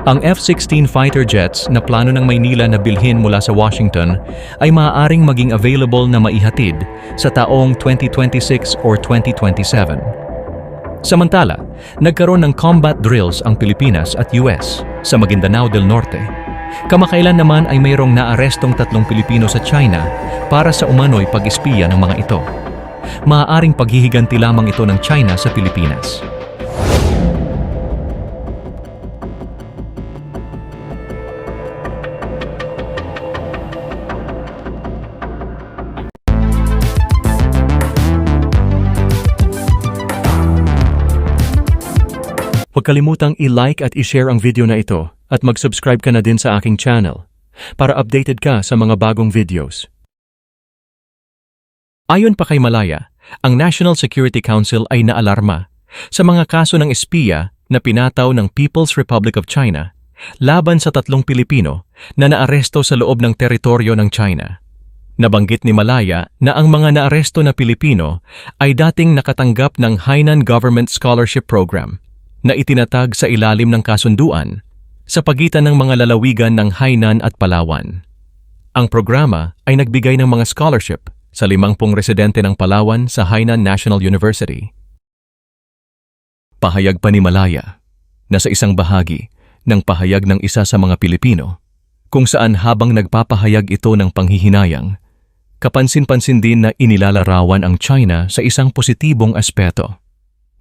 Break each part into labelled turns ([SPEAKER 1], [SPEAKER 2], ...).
[SPEAKER 1] Ang F-16 fighter jets na plano ng Maynila na bilhin mula sa Washington ay maaaring maging available na maihatid sa taong 2026 or 2027. Samantala, nagkaroon ng combat drills ang Pilipinas at US sa Maguindanao del Norte. Kamakailan naman ay mayroong naarestong 3 Pilipino sa China para sa umano'y pag-espiya ng mga ito. Maaaring paghihiganti lamang ito ng China sa Pilipinas. Huwag kalimutang i-like at i-share ang video na ito at mag-subscribe ka na din sa aking channel para updated ka sa mga bagong videos. Ayon pa kay Malaya, ang National Security Council ay naalarma sa mga kaso ng espiya na pinataw ng People's Republic of China laban sa 3 Pilipino na naaresto sa loob ng teritoryo ng China. Nabanggit ni Malaya na ang mga naaresto na Pilipino ay dating nakatanggap ng Hainan Government Scholarship Program na itinatag sa ilalim ng kasunduan sa pagitan ng mga lalawigan ng Hainan at Palawan. Ang programa ay nagbigay ng mga scholarship sa 50 residente ng Palawan sa Hainan National University. Pahayag pa ni Malaya na sa isang bahagi ng pahayag ng isa sa mga Pilipino kung saan habang nagpapahayag ito ng panghihinayang, kapansin-pansin din na inilalarawan ang China sa isang positibong aspeto.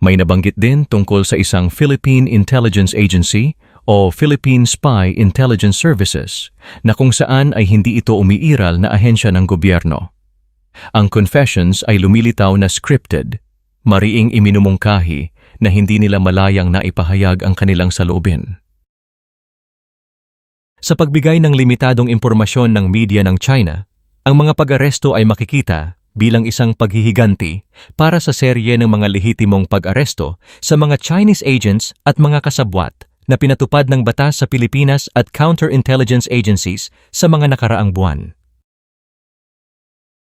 [SPEAKER 1] May nabanggit din tungkol sa isang Philippine Intelligence Agency o Philippine Spy Intelligence Services na kung saan ay hindi ito umiiral na ahensya ng gobyerno. Ang confessions ay lumilitaw na scripted, mariing iminumungkahi na hindi nila malayang naipahayag ang kanilang saloobin. Sa pagbigay ng limitadong impormasyon ng media ng China, ang mga pag-aresto ay makikita bilang isang paghihiganti para sa serye ng mga lehitimong pag-aresto sa mga Chinese agents at mga kasabwat na pinatupad ng batas sa Pilipinas at counterintelligence agencies sa mga nakaraang buwan.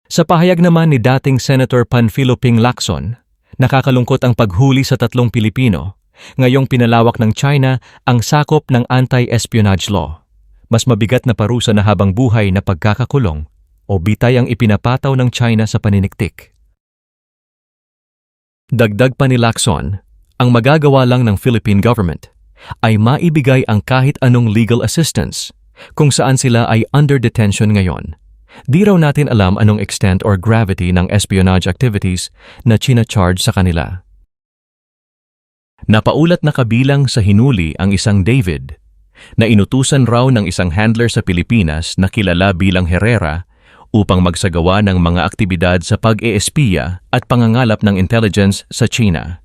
[SPEAKER 1] Sa pahayag naman ni dating Senator Panfilo Ping Lacson, nakakalungkot ang paghuli sa 3 Pilipino. Ngayong pinalawak ng China ang sakop ng anti-espionage law. Mas mabigat na parusa na habang buhay na pagkakakulong o bitay ang ipinapataw ng China sa paniniktik. Dagdag pa ni Lacson, ang magagawa lang ng Philippine government ay maibigay ang kahit anong legal assistance kung saan sila ay under detention ngayon. Di raw natin alam anong extent or gravity ng espionage activities na china-charge sa kanila. Napaulat na kabilang sa hinuli ang isang David na inutusan raw ng isang handler sa Pilipinas na kilala bilang Herrera upang magsagawa ng mga aktibidad sa pag-eespiya at pangangalap ng intelligence sa China.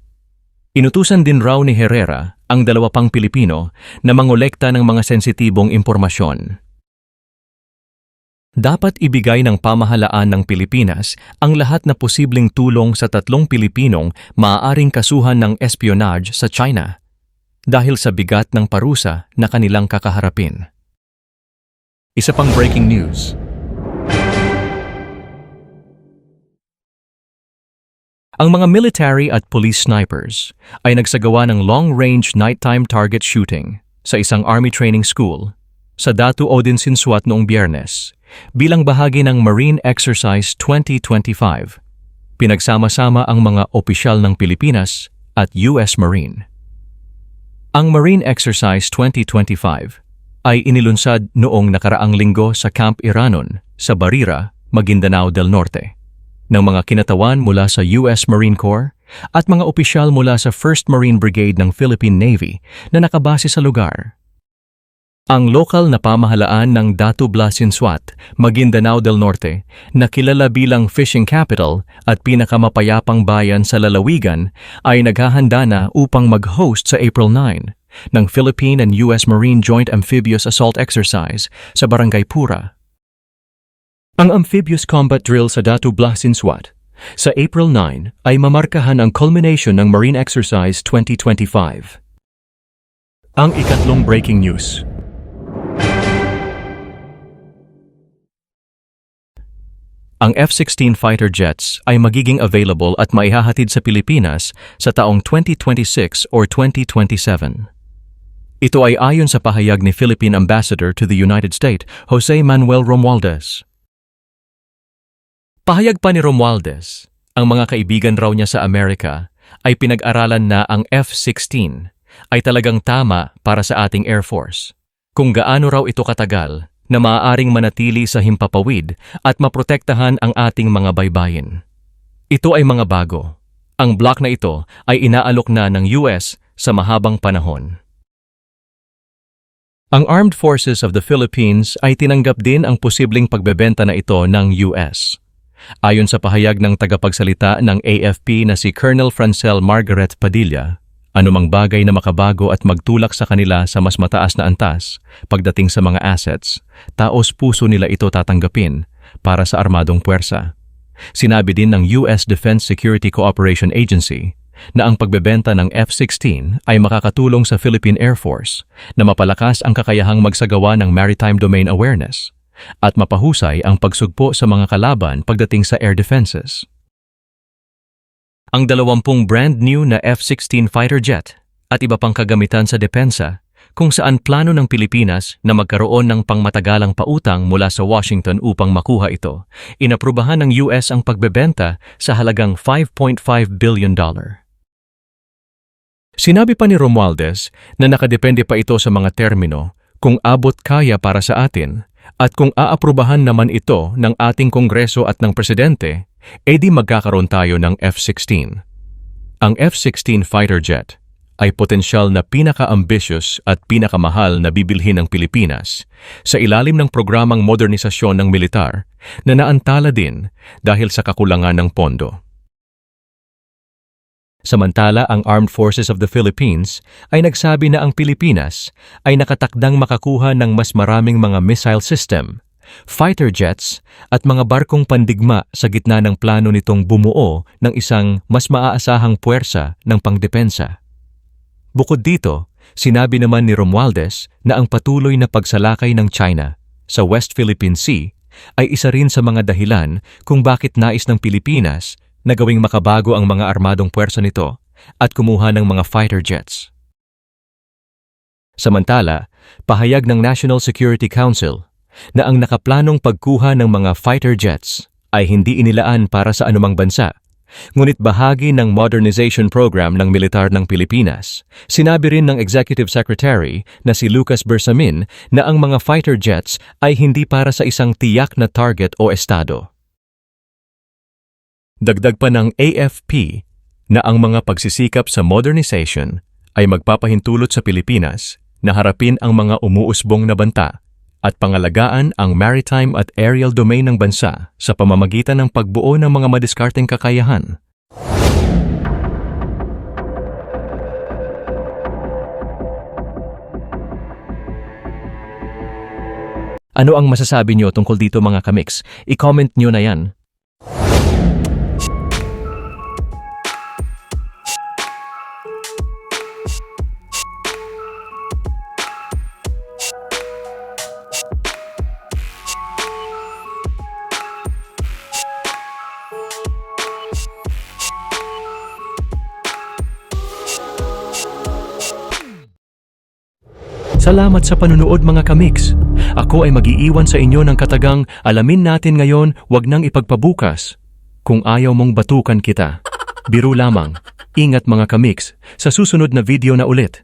[SPEAKER 1] Inutusan din raw ni Herrera ang 2 pang Pilipino na mangolekta ng mga sensitibong impormasyon. Dapat ibigay ng pamahalaan ng Pilipinas ang lahat na posibleng tulong sa 3 Pilipinong maaaring kasuhan ng espionage sa China dahil sa bigat ng parusa na kanilang kakaharapin. Isa pang breaking news. Ang mga military at police snipers ay nagsagawa ng long-range nighttime target shooting sa isang army training school sa Datu Odinsinswat noong Biyernes bilang bahagi ng Marine Exercise 2025. Pinagsama-sama ang mga opisyal ng Pilipinas at US Marine. Ang Marine Exercise 2025 ay inilunsad noong nakaraang linggo sa Camp Iranon sa Barira, Maguindanao del Norte, ng mga kinatawan mula sa US Marine Corps at mga opisyal mula sa 1st Marine Brigade ng Philippine Navy na nakabase sa lugar. Ang lokal na pamahalaan ng Datu Blasinsuat, Maguindanao del Norte, na kilala bilang fishing capital at pinakamapayapang bayan sa lalawigan, ay naghahanda na upang mag-host sa April 9 ng Philippine and US Marine Joint Amphibious Assault Exercise sa Barangay Pura. Ang amphibious combat drill sa Datu Blasinsuat sa April 9 ay mamarkahan ang culmination ng Marine Exercise 2025. Ang ikatlong breaking news. Ang F-16 fighter jets ay magiging available at maihahatid sa Pilipinas sa taong 2026 or 2027. Ito ay ayon sa pahayag ni Philippine Ambassador to the United States, Jose Manuel Romualdez. Pahayag pa ni Romualdez, ang mga kaibigan raw niya sa Amerika ay pinag-aralan na ang F-16 ay talagang tama para sa ating Air Force. Kung gaano raw ito katagal na maaaring manatili sa himpapawid at maprotektahan ang ating mga baybayin. Ito ay mga bago. Ang block na ito ay inaalok na ng US sa mahabang panahon. Ang Armed Forces of the Philippines ay tinanggap din ang posibleng pagbebenta na ito ng US. Ayon sa pahayag ng tagapagsalita ng AFP na si Colonel Francel Margaret Padilla, anumang bagay na makabago at magtulak sa kanila sa mas mataas na antas pagdating sa mga assets, taos puso nila ito tatanggapin para sa armadong puwersa. Sinabi din ng US Defense Security Cooperation Agency na ang pagbebenta ng F-16 ay makakatulong sa Philippine Air Force na mapalakas ang kakayahang magsagawa ng maritime domain awareness at mapahusay ang pagsugpo sa mga kalaban pagdating sa air defenses. Ang 20 brand new na F-16 fighter jet at iba pang kagamitan sa depensa kung saan plano ng Pilipinas na magkaroon ng pangmatagalang pautang mula sa Washington upang makuha ito, inaprubahan ng US ang pagbebenta sa halagang $5.5 billion. Sinabi pa ni Romualdez na nakadepende pa ito sa mga termino kung abot kaya para sa atin at kung aaprubahan naman ito ng ating Kongreso at ng Presidente, edi magkakaroon tayo ng F-16. Ang F-16 fighter jet ay potensyal na pinaka-ambitious at pinakamahal na bibilhin ng Pilipinas sa ilalim ng programang modernisasyon ng militar na naantala din dahil sa kakulangan ng pondo. Samantala, ang Armed Forces of the Philippines ay nagsabi na ang Pilipinas ay nakatakdang makakuha ng mas maraming mga missile system, fighter jets at mga barkong pandigma sa gitna ng plano nitong bumuo ng isang mas maaasahang puwersa ng pangdepensa. Bukod dito, sinabi naman ni Romualdez na ang patuloy na pagsalakay ng China sa West Philippine Sea ay isa rin sa mga dahilan kung bakit nais ng Pilipinas na gawing makabago ang mga armadong puwersa nito at kumuha ng mga fighter jets. Samantala, pahayag ng National Security Council na ang nakaplanong pagkuha ng mga fighter jets ay hindi inilaan para sa anumang bansa, ngunit bahagi ng modernization program ng militar ng Pilipinas. Sinabi rin ng Executive Secretary na si Lucas Bersamin na ang mga fighter jets ay hindi para sa isang tiyak na target o estado. Dagdag pa ng AFP na ang mga pagsisikap sa modernization ay magpapahintulot sa Pilipinas na harapin ang mga umuusbong na banta at pangalagaan ang maritime at aerial domain ng bansa sa pamamagitan ng pagbuo ng mga madiskarteng kakayahan. Ano ang masasabi niyo tungkol dito mga kamix? I-comment niyo na yan. Salamat sa panunood mga kamix. Ako ay mag-iiwan sa inyo ng katagang alamin natin ngayon, wag nang ipagpabukas. Kung ayaw mong batukan kita. Biro lamang. Ingat mga kamix, sa susunod na video na ulit.